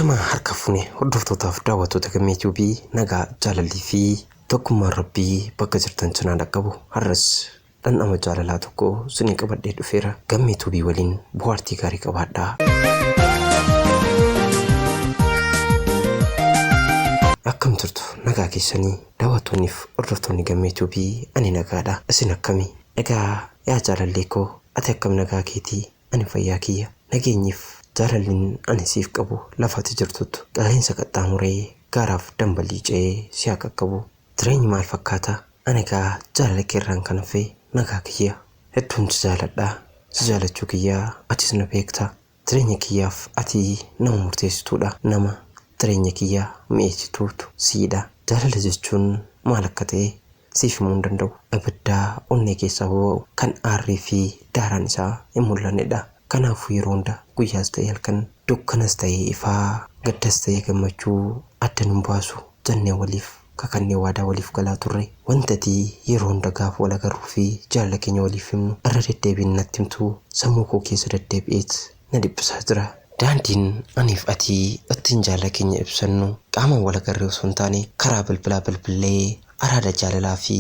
Ashama harka fuune hordoftotaaf daawwattoota gammee Yuubii nagaa jaalalli fi tokkummaan Rabbii bakka jirtan cinaan dhaqqabu har'as dhandhama jaalalaa tokko isinii qabadhee dhufeera. Gammee Yuubii waliin bohaartii gaarii qabaadhaa. Akkam turtu nagaa keessanii daawwattoonniif hordoftoonni gammee Yuubii ani nagaadha. Isin akkamii? Egaa yaa jaalallee koo ati akkam nagaa keetii? Ani fayyaa kiyya. Nageenyiif jaalallin ani siif qabu lafatti jirtutu qilleensa qaxxaamuree gaaraaf dambalii ce'ee si haa qaqqabu. Jireenyi maal fakkaata? Ani egaa jaalala keerraan kan hafe nagaa kiyya. Hedduun si jaaladha. Si jaalachuu kiyyaa atis na beekta. Jireenya kiyyaaf ati nama murteessituudha. Nama jireenya kiyyaa mi'eessituutu siidha. Jaalala jechuun maal akka ta'e siif himuu hin danda'u. Abiddaa onnee keessaa boba'u kan aarrii fi daaraan isaa hin mul'annedha. Kanaafuu yeroo hunda guyyaas ta'e halkan dukkanas ta'e ifaa gaddas ta'e gammachuu adda nun baasu jennee waliif kakannee waadaa waliif galaa turre. Wantati yeroo hunda gaafa wal agarruu fi jaalala keenya waliif himnu irra deddeebiin natti himtu sammuu koo keessa deddeebi'eet na dhiphisaa jira. Daandiin aniif ati ittiin jaalala keenya ibsannu qaamaan wal agarree osoo hin taane karaa bilbilaa bilbilee araada jaalalaa fi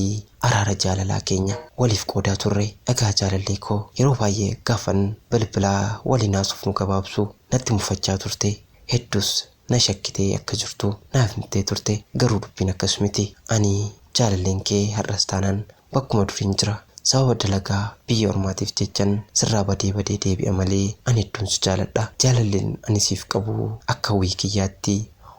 araara jaalalaa keenya waliif qoodaa turre. Egaa jaalallee koo yeroo baay'ee gaafan bilbilaa waliin haasofnu nu gabaabsu natti mufachaa turte. Hedduus na shakkitee akka jirtu naaf himtee turte. Garuu dubbiin akkas miti. Ani jaalalleen kee har'as taanaan bakkuma duriin jira. Sababa dalagaa biyya ormaatiif jechan sirraa badee deebi'a malee ani hedduun si jaaladha. Jaalalleen ani siif qabu akka wiikiyyaatti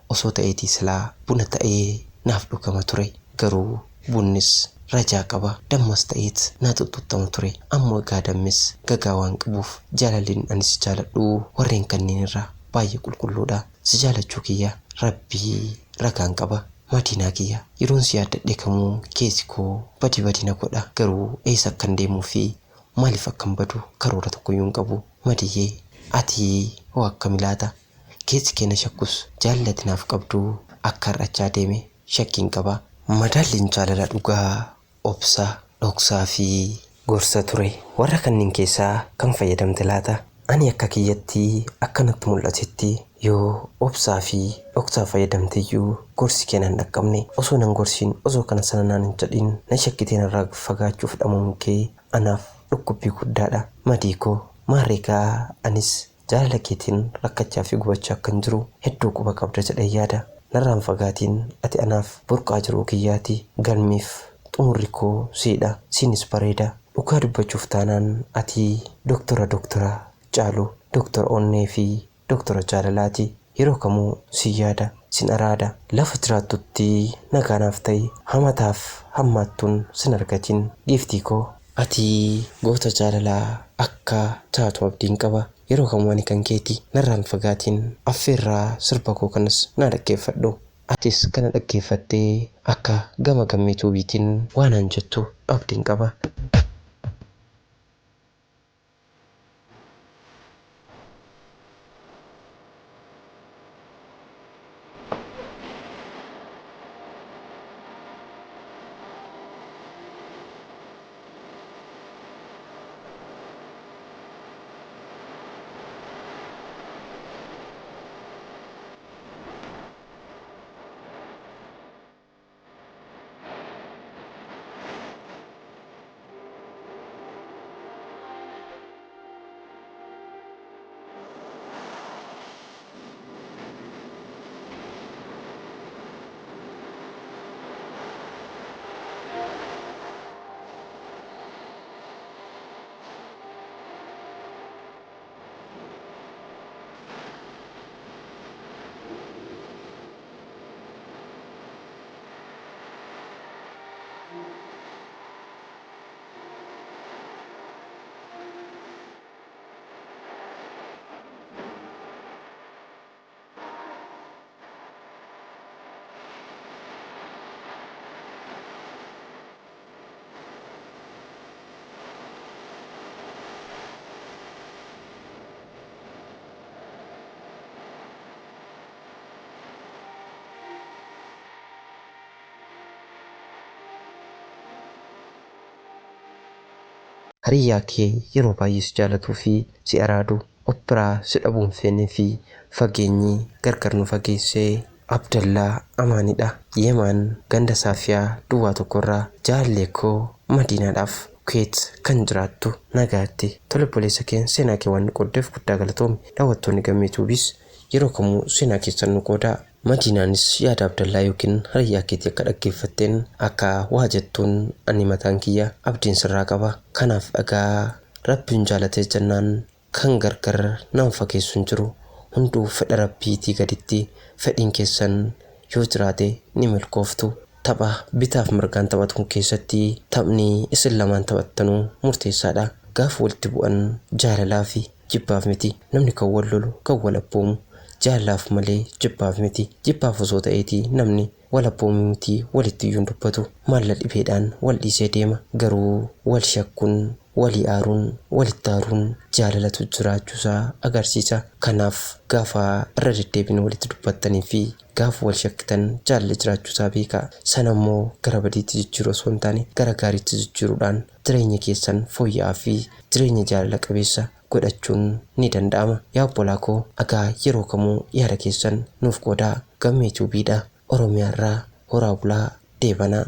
osoo ta'eetii silaa buna ta'ee naaf dhugama ture. Garuu bunnis rajaa qaba. Dammas ta'eet naa tuttuttama ture. Ammoo egaa dammis gagaa waan qabuuf jaalalleen ani si jaaladhu warreen kanneen irraa baay'ee qulqulluudha. Si jaalachuu kiyya Rabbii ragaan qaba. Madiinaa kiyya yeroon si yaaddadhe kamuu keessi koo badi na godha. Garuu eessa akkan deemuu fi maaliif akkan badu karoora tokkoyyuu hin qabu. Madiyyee ati hoo akkami laata? Keessi kee na shakkus jaalala naaf qabdu akka har'achaa deeme shakkiin qaba. Madaalliin jaalala dhugaa obsa dhoksaa fi gorsa ture. Warra kanneen keessaa kan fayyadamte laata? Ani akka kiyyatti akkanatti mul'atetti yoo obsaa fi dhoksaa fayyadamteyyuu gorsi kee nan dhaqqabne. Osoo nan gorsiin osoo kana sana naan hin jedhin na shakkiteen irraa fagaachuuf dhamuun kee anaaf dhukkubbii guddaadha. Madii koo maarreegaa anis jaalala keetiin rakkachaa fi gubachaa akkan jiru hedduu quba qabda jedhee yaada. Narraan fagaatiin ati anaaf burqaa jiruu kiyyaati. Galmiif xumurri koo siidha. Siinis bareeda. Dhugaa dubbachuuf taanaan ati doktora Caaluu, doktora onnee fi doktora jaalalaati. Yeroo kamuu si yaada, sin araada. Lafa jiraattutti nagaanaaf ta'i. Hamataaf hammaattuun sin argatin. Giiftii koo ati goota jaalalaa akka taatu abdiin qaba. Yeroo kamuu ani kan keeti. Narraan fagaatiin affeerraa sirba koo kanas na dhaggeeffadhu. Atis kana dhaggeeffattee akka gama gammee Yuubiitiin waan jettu abdiin qaba. Hariyyaa kee yeroo baay'ee si jaalatuu fi si araadu oppiraa si dhabuun feenee fi fageenyi gargar nu fageessee Abdallaa Amaanidha. Yemaan ganda Saafiyaa duwwaa tokkorraa jaallee koo Madiinaadhaaf Kuweet kan jiraattu nagaatti. Tole obboleessa keenya seenaa kee waan qooddeef guddaa galatoomi. Daawwattoonni Gammee Tuubiis yeroo kamuu seenaa keessan nu qoodaa. Madiinaanis yaada Abdallaa yookiin hariyyaa keetii akka dhaggeeffatteen akka waa jettuun ani mataan kiyya abdiin sirraa qaba. Kanaaf dhagaa Rabbiin jaalatee jennaan kan gargar nama fageessu hin jiru. Hunduu fedha Rabbiitii gaditti fedhiin keessan yoo jiraate ni milkooftu. Tapha bitaaf mirgaan taphatu keessatti taphni isin lamaan taphattanuu murteessaadha. Gaafa walitti bu'an jaalalaa fi jibbaaf miti. Namni kan wal lolu kan wal abboomu jaalalaaf malee jibbaaf miti. Jibbaaf osoo ta'eetii namni wal abboomu miti walitti iyyuu dubbatu. Maalla dhibeedhaan wal dhiisee deema. Garuu wal shakkuun walii aaruun walitti aaruun jaalalatu jiraachuusaa agarsiisa. Kanaaf gaafa irra deddeebiin walitti dubbattanii fi gaafa wal shakkitan jaalala jiraachuusaa beekaa. Sana immoo gara badiitti jijjiiruu osoo hin taane gara gaariitti jijjiiruudhaan jireenya keessan fooyya'aa fi jireenya jaalala qabeessa godhachuun ni danda'ama. Yaa obbolaa koo dhagaa yeroo kamuu yaada keessan nuuf qoodaa. Gammee Tuubiidha Oromiyaarraa horaa bulaa deebanaa.